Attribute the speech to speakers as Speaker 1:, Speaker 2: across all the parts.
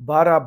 Speaker 1: 12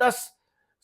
Speaker 1: 10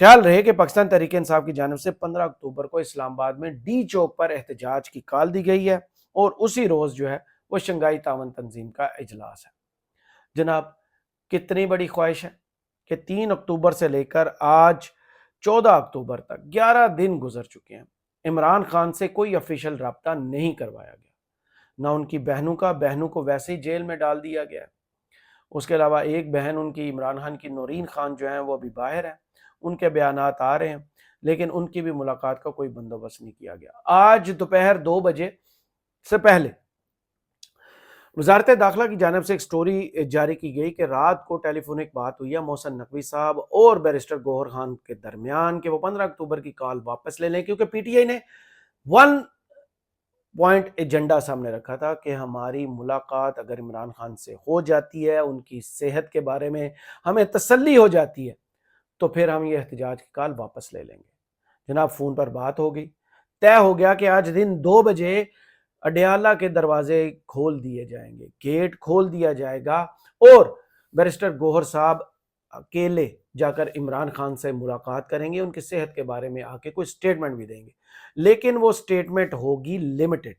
Speaker 1: خیال رہے کہ پاکستان تحریک انصاف کی جانب سے 15 اکتوبر کو اسلام آباد میں ڈی چوک پر احتجاج کی کال دی گئی ہے اور اسی روز جو ہے وہ شنگھائی تعاون تنظیم کا اجلاس ہے۔ جناب کتنی بڑی خواہش ہے کہ 3 اکتوبر سے لے کر آج 14 اکتوبر تک 11 دن گزر چکے ہیں، عمران خان سے کوئی افیشل رابطہ نہیں کروایا گیا، نہ ان کی بہنوں کو ویسے ہی جیل میں ڈال دیا گیا ہے۔ اس کے علاوہ ایک بہن ان کی عمران خان کی نورین خان جو ہیں وہ ابھی باہر ہیں، ان کے بیانات آ رہے ہیں لیکن ان کی بھی ملاقات کا کوئی بندوبست نہیں کیا گیا۔ آج دوپہر 2 بجے سے پہلے وزارت داخلہ کی جانب سے ایک سٹوری جاری کی گئی کہ رات کو ٹیلی فونک بات ہوئی ہے محسن نقوی صاحب اور بیرسٹر گوہر خان کے درمیان کہ وہ 15 اکتوبر کی کال واپس لے لیں، کیونکہ پی ٹی آئی نے 1 پوائنٹ ایجنڈا سامنے رکھا تھا کہ ہماری ملاقات اگر عمران خان سے ہو جاتی ہے، ان کی صحت کے بارے میں ہمیں تسلی ہو جاتی ہے تو پھر ہم یہ احتجاج کی کال واپس لے لیں گے۔ جناب فون پر بات ہو گئی، طے ہو گیا کہ آج دن 2 بجے اڈیالہ کے دروازے کھول دیے جائیں گے، گیٹ کھول دیا جائے گا اور بیرسٹر گوہر صاحب اکیلے جا کر عمران خان سے ملاقات کریں گے، ان کی صحت کے بارے میں آ کے کوئی سٹیٹمنٹ بھی دیں گے، لیکن وہ سٹیٹمنٹ ہوگی لمیٹڈ،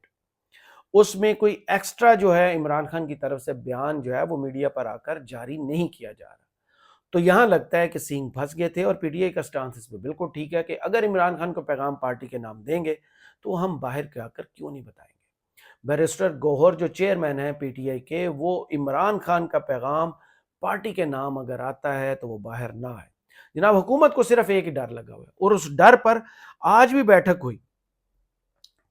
Speaker 1: اس میں کوئی ایکسٹرا جو ہے عمران خان کی طرف سے بیان جو ہے وہ میڈیا پر آ کر جاری نہیں کیا جا رہا۔ تو یہاں لگتا ہے کہ سینگ پھنس گئے تھے اور پی ٹی آئی کا سٹانس اس پہ بالکل ٹھیک ہے کہ اگر عمران خان کو پیغام پارٹی کے نام دیں گے تو ہم باہر جا کر کیوں نہیں بتائیں گے۔ بیرسٹر گوہر جو چیئرمین ہیں پی ٹی آئی کے، وہ عمران خان کا پیغام پارٹی کے نام اگر آتا ہے تو وہ باہر نہ آئے۔ جناب حکومت کو صرف ایک ہی ڈر لگا ہوا ہے اور اس ڈر پر آج بھی بیٹھک ہوئی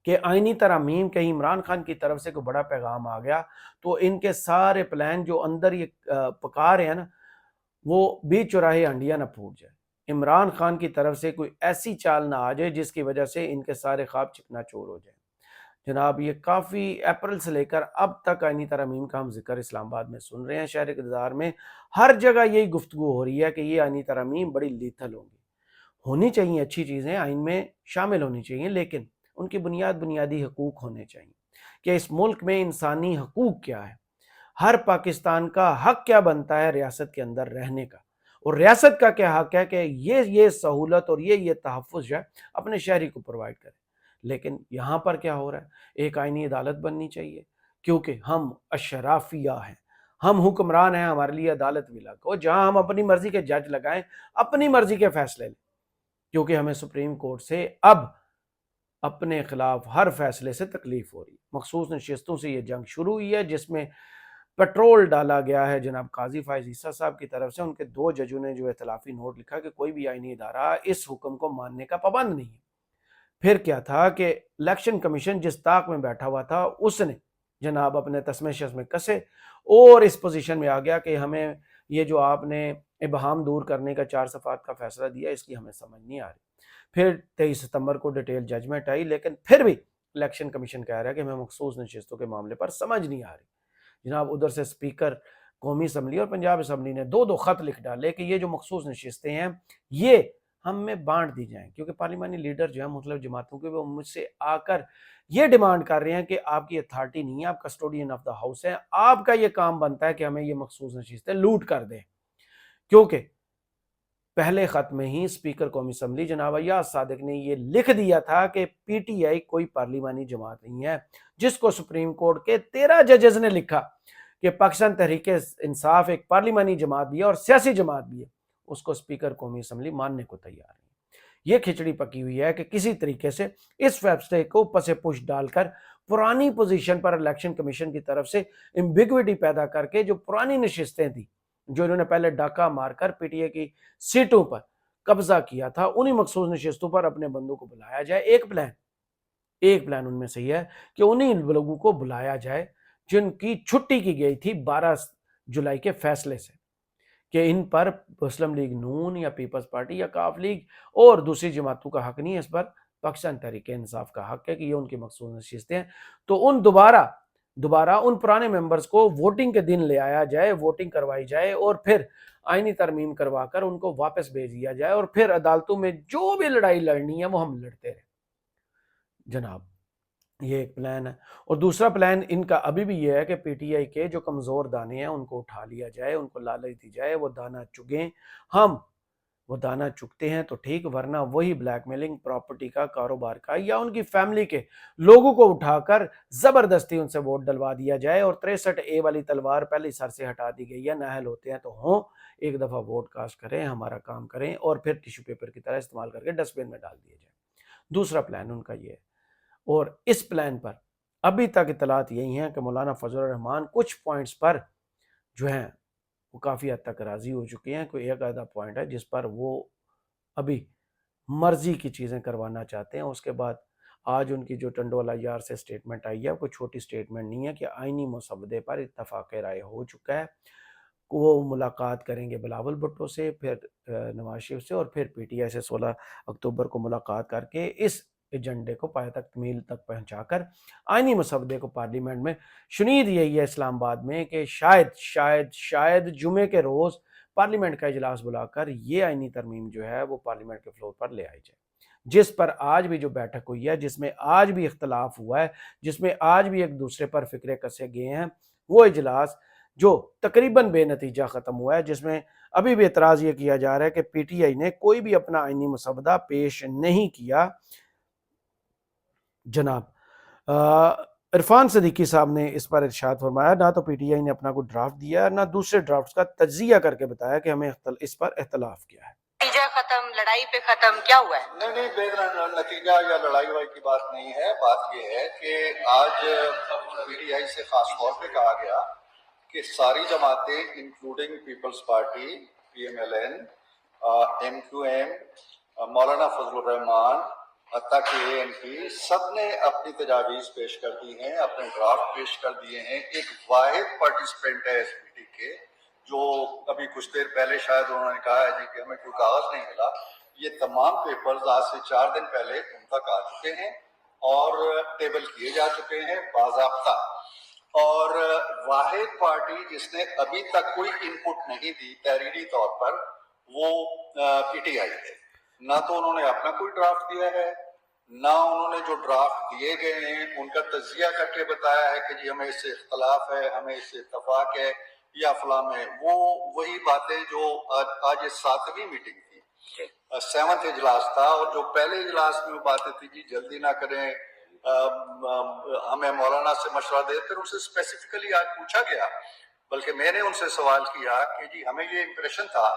Speaker 1: کہ آئینی ترامیم کہیں عمران خان کی طرف سے کوئی بڑا پیغام آ گیا تو ان کے سارے پلان جو اندر یہ پکا رہے ہیں نا، وہ بیچ چوراہے ہنڈیاں نہ پھوٹ جائے، عمران خان کی طرف سے کوئی ایسی چال نہ آ جائے جس کی وجہ سے ان کے سارے خواب چکنا چور ہو جائیں۔ جناب یہ کافی اپریل سے لے کر اب تک آئینی ترامیم کا ہم ذکر اسلام آباد میں سن رہے ہیں، شہر اقتدار میں ہر جگہ یہی گفتگو ہو رہی ہے کہ یہ آئینی ترامیم بڑی لیتھل ہونی چاہیے، اچھی چیزیں آئین میں شامل ہونی چاہیے، لیکن ان کی بنیادی حقوق ہونے چاہیے کہ اس ملک میں انسانی حقوق کیا ہے، ہر پاکستان کا حق کیا بنتا ہے ریاست کے اندر رہنے کا، اور ریاست کا کیا حق ہے کہ یہ سہولت اور یہ تحفظ ہے اپنے شہری کو پرووائڈ کرے۔ لیکن یہاں پر کیا ہو رہا ہے، ایک آئینی عدالت بننی چاہیے کیونکہ ہم اشرافیہ ہیں، ہم حکمران ہیں، ہمارے لیے عدالت بھی لگ ہو جہاں ہم اپنی مرضی کے جج لگائیں، اپنی مرضی کے فیصلے لیں، کیونکہ ہمیں سپریم کورٹ سے اب اپنے خلاف ہر فیصلے سے تکلیف ہو رہی ہے۔ مخصوص نشستوں سے یہ جنگ شروع ہوئی ہے جس میں پیٹرول ڈالا گیا ہے جناب قاضی فائز عیسیٰ صاحب کی طرف سے، ان کے 2 ججوں نے جو اختلافی نوٹ لکھا کہ کوئی بھی آئینی ادارہ اس حکم کو ماننے کا پابند نہیں ہے۔ پھر کیا تھا کہ الیکشن کمیشن جس طاق میں بیٹھا ہوا تھا اس نے جناب اپنے تسمے شسمے کسے اور اس پوزیشن میں آ گیا کہ ہمیں یہ جو آپ نے ابہام دور کرنے کا 4 صفحات کا فیصلہ دیا اس کی ہمیں سمجھ نہیں آ رہی۔ پھر 23 ستمبر کو ڈیٹیل ججمنٹ آئی، لیکن پھر بھی الیکشن کمیشن کہہ رہا ہے کہ ہمیں مخصوص نشستوں کے معاملے پر سمجھ نہیں آ رہی۔ جناب ادھر سے اسپیکر قومی اسمبلی اور پنجاب اسمبلی نے 2 خط لکھ ڈالے کہ یہ جو مخصوص نشستیں ہیں یہ ہم میں بانٹ دی جائیں، کیونکہ پارلیمانی لیڈر جو ہیں مختلف جماعتوں کے، وہ مجھ سے آ کر یہ ڈیمانڈ کر رہے ہیں کہ آپ کی اتھارٹی نہیں ہے، آپ کسٹوڈین آف دا ہاؤس ہیں، آپ کا یہ کام بنتا ہے کہ ہمیں یہ مخصوص نشستیں لوٹ کر دیں، کیونکہ پہلے خط میں ہی اسپیکر قومی اسمبلی جناب ایاز صادق نے یہ لکھ دیا تھا کہ پی ٹی آئی کوئی پارلیمانی جماعت نہیں ہے، جس کو سپریم کورٹ کے 13 ججز نے لکھا کہ پاکستان تحریک انصاف ایک پارلیمانی جماعت بھی ہے اور سیاسی جماعت بھی ہے، اس کو اسپیکر قومی اسمبلی ماننے کو تیار نہیں۔ یہ کھچڑی پکی ہوئی ہے کہ کسی طریقے سے اس فیصلے کو پس پش ڈال کر پرانی پوزیشن پر الیکشن کمیشن کی طرف سے ایمبیگوٹی پیدا کر کے جو پرانی نشستیں تھیں جو انہوں نے پہلے ڈاکہ مار کر پی ٹی اے کی سیٹوں پر قبضہ کیا تھا، انہی مخصوص نشستوں پر اپنے بندوں کو بلایا جائے۔ ایک پلان ان میں سے یہ ہے کہ انہی لوگوں کو بلایا جائے جن کی چھٹی کی گئی تھی 12 جولائی کے فیصلے سے کہ ان پر مسلم لیگ نون یا پیپلز پارٹی یا کاف لیگ اور دوسری جماعتوں کا حق نہیں ہے، اس پر پاکستان تحریک انصاف کا حق ہے کہ یہ ان کی مخصوص نشستیں ہیں۔ تو ان دوبارہ ان پرانے ممبرز کو ووٹنگ کے دن لے آیا جائے، ووٹنگ کروائی جائے اور پھر آئینی ترمیم کروا کر ان کو واپس بھیج دیا جائے اور پھر عدالتوں میں جو بھی لڑائی لڑنی ہے وہ ہم لڑتے رہیں۔ جناب یہ ایک پلان ہے، اور دوسرا پلان ان کا ابھی بھی یہ ہے کہ پی ٹی آئی کے جو کمزور دانے ہیں ان کو اٹھا لیا جائے، ان کو لالچ دی جائے، وہ دانہ چگیں، ہم وہ دانہ چکتے ہیں تو ٹھیک، ورنہ وہی بلیک میلنگ پراپرٹی کا، کاروبار کا، یا ان کی فیملی کے لوگوں کو اٹھا کر زبردستی ان سے ووٹ ڈلوا دیا جائے، اور 63A والی تلوار پہلے سر سے ہٹا دی گئی ہے، نااہل ہوتے ہیں تو ہوں، ایک دفعہ ووٹ کاسٹ کریں، ہمارا کام کریں، اور پھر ٹیشو پیپر کی طرح استعمال کر کے ڈسٹ بن میں ڈال دیا جائے۔ دوسرا پلان ان کا یہ ہے، اور اس پلان پر ابھی تک اطلاعات یہی ہیں کہ مولانا فضل الرحمان کچھ پوائنٹس پر جو ہیں وہ کافی حد تک راضی ہو چکے ہیں۔ کوئی ایک آدھا پوائنٹ ہے جس پر وہ ابھی مرضی کی چیزیں کروانا چاہتے ہیں۔ اس کے بعد آج ان کی جو ٹنڈوالہ یار سے سٹیٹمنٹ آئی ہے، کوئی چھوٹی سٹیٹمنٹ نہیں ہے، کہ آئینی مسودے پر اتفاق رائے ہو چکا ہے، وہ ملاقات کریں گے بلاول بھٹو سے، پھر نواز شریف سے، اور پھر پی ٹی آئی سے 16 اکتوبر کو ملاقات کر کے اس ایجنڈے کو پایہ تکمیل تک پہنچا کر آئینی مسودے کو پارلیمنٹ میں، شنید یہی ہے اسلام آباد میں کہ شاید جمعے کے روز پارلیمنٹ کا اجلاس بلا کر یہ آئینی ترمیم جو ہے وہ پارلیمنٹ کے فلور پر لے آئی جائے، جس پر آج بھی جو بیٹھک ہوئی ہے، جس میں آج بھی اختلاف ہوا ہے، جس میں آج بھی ایک دوسرے پر فکرے کسے گئے ہیں، وہ اجلاس جو تقریباً بے نتیجہ ختم ہوا ہے، جس میں ابھی بھی اعتراض یہ کیا جا رہا ہے کہ پی ٹی آئی نے کوئی بھی اپنا آئینی مسودہ پیش نہیں کیا۔ جناب عرفان صدیقی صاحب نے اس پر ارشاد فرمایا، نہ تو پی ٹی آئی نے اپنا کوئی ڈرافٹ دیا، نہ دوسرے ڈرافٹس کا تجزیہ کر کے بتایا کہ ہمیں اس پر اختلاف کیا ہے۔ نتیجہ ختم، لڑائی پہ ختم کیا ہوا ہے؟ نہیں، بے نتیجہ یا لڑائی وائی کی بات نہیں ہے۔ بات یہ ہے کہ آج پی ٹی آئی سے خاص طور پہ کہا گیا کہ ساری جماعتیں including Peoples Party, P M L N, M Q M, Maulana Fazl الرحمان، حتیٰ کہ اے این پی، سب نے اپنی تجاویز پیش کر دی ہیں، اپنے ڈرافٹ پیش کر دیے ہیں۔ ایک واحد پارٹیسپینٹ ہے اس میٹنگ کے، جو ابھی کچھ دیر پہلے شاید انہوں نے کہا ہے جی کہ ہمیں کوئی کاغذ نہیں ملا۔ یہ تمام پیپرز آج سے 4 دن پہلے ان تک آ چکے ہیں اور ٹیبل کیے جا چکے ہیں باضابطہ، اور واحد پارٹی جس نے ابھی تک کوئی انپٹ نہیں دی تحریری طور پر، وہ پی ٹی آئی ہے۔ نہ تو انہوں نے اپنا کوئی ڈرافٹ دیا ہے، نہ انہوں نے جو ڈرافٹ دیے گئے ہیں ان کا تجزیہ کر کے بتایا ہے کہ جی ہمیں اس سے اختلاف ہے، ہمیں اس سے اتفاق ہے یا فلاں میں۔ وہ وہی باتیں جو آج 7ویں میٹنگ تھی، 7th اجلاس تھا، اور جو پہلے اجلاس میں باتیں تھی جی جلدی نہ کریں، ہمیں مولانا سے مشورہ دے، پھر ان سے اسپیسیفکلی آج پوچھا گیا، بلکہ میں نے ان سے سوال کیا کہ جی ہمیں یہ امپریشن تھا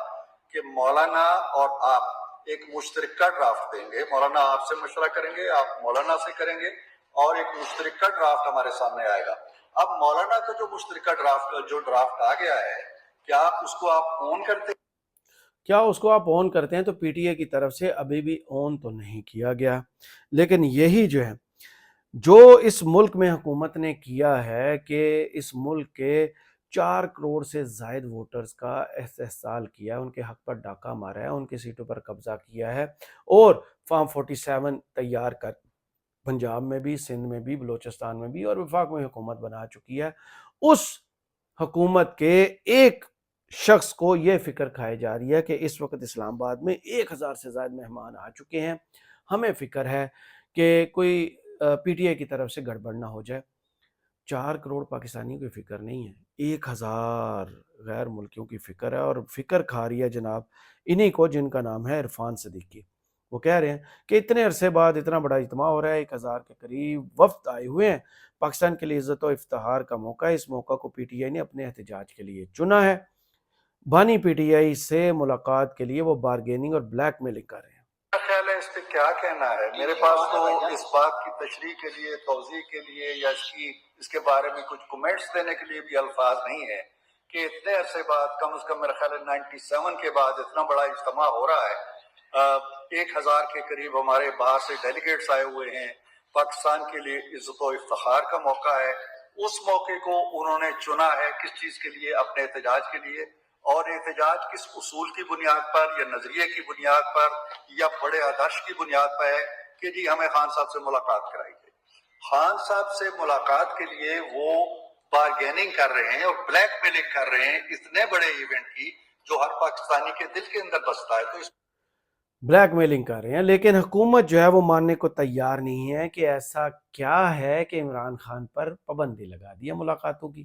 Speaker 1: کہ مولانا اور آپ ایک مشترکہ ڈرافٹ دیں گے، مولانا آپ سے مشورہ کریں گے، آپ مولانا سے کریں گے، اور ایک مشترکہ ڈرافٹ ہمارے سامنے آئے گا۔ اب مولانا کا جو مشترکہ ڈرافٹ آ گیا ہے، کیا اس کو آپ اون کرتے ہیں؟ کیا اس کو آپ اون کرتے ہیں؟ تو پی ٹی اے کی طرف سے ابھی بھی اون تو نہیں کیا گیا، لیکن یہی جو ہے جو اس ملک میں حکومت نے کیا ہے کہ اس ملک کے 4 کروڑ سے زائد ووٹرز کا استحصال کیا، ان کے حق پر ڈاکہ مارا ہے، ان کی سیٹوں پر قبضہ کیا ہے، اور فارم 47 تیار کر پنجاب میں بھی، سندھ میں بھی، بلوچستان میں بھی، اور وفاق میں حکومت بنا چکی ہے۔ اس حکومت کے ایک شخص کو یہ فکر کھائی جا رہی ہے کہ اس وقت اسلام آباد میں 1000 سے زائد مہمان آ چکے ہیں، ہمیں فکر ہے کہ کوئی پی ٹی آئی کی طرف سے گڑبڑ نہ ہو جائے۔ 4 کروڑ پاکستانیوں کی فکر نہیں ہے، 1000 غیر ملکیوں کی فکر ہے، اور فکر کھا رہی ہے جناب انہی کو جن کا نام ہے عرفان صدیقی۔ وہ کہہ رہے ہیں کہ اتنے عرصے بعد اتنا بڑا اجتماع ہو رہا ہے، 1000 کے قریب وفد آئے ہوئے ہیں، پاکستان کے لیے عزت و افتخار کا موقع ہے، اس موقع کو پی ٹی آئی نے اپنے احتجاج کے لیے چنا ہے۔ بانی پی ٹی آئی سے ملاقات کے لیے وہ بارگیننگ اور بلیک میلنگ کر رہے ہیں۔ خیال ہے اس پہ کیا کہنا ہے؟ میرے پاس تو اس بات کی تشریح کے لیے، توضیح کے لیے، یا اس کے بارے میں کچھ کمنٹس دینے کے لیے بھی الفاظ نہیں ہے کہ اتنے عرصے بعد، کم از کم میرا خیال ہے 97 کے بعد اتنا بڑا اجتماع ہو رہا ہے، 1000 کے قریب ہمارے باہر سے ڈیلیگیٹس آئے ہوئے ہیں، پاکستان کے لیے عزت و افتخار کا موقع ہے، اس موقع کو انہوں نے چنا ہے کس چیز کے لیے؟ اپنے احتجاج کے لیے۔ اور احتجاج کس اصول کی بنیاد پر، یا نظریے کی بنیاد پر، یا بڑے آدرش کی بنیاد پر ہے کہ جی ہمیں خان صاحب سے ملاقات کرائی گئی؟ خان صاحب سے ملاقات کے لیے وہ بارگیننگ کر رہے ہیں اور بلیک میلنگ کر رہے ہیں اتنے بڑے ایونٹ کی، جو ہر پاکستانی کے دل کے اندر بستا ہے، تو اس بلیک میلنگ کر رہے ہیں، لیکن حکومت جو ہے وہ ماننے کو تیار نہیں ہے کہ ایسا کیا ہے کہ عمران خان پر پابندی لگا دی ہے ملاقاتوں کی۔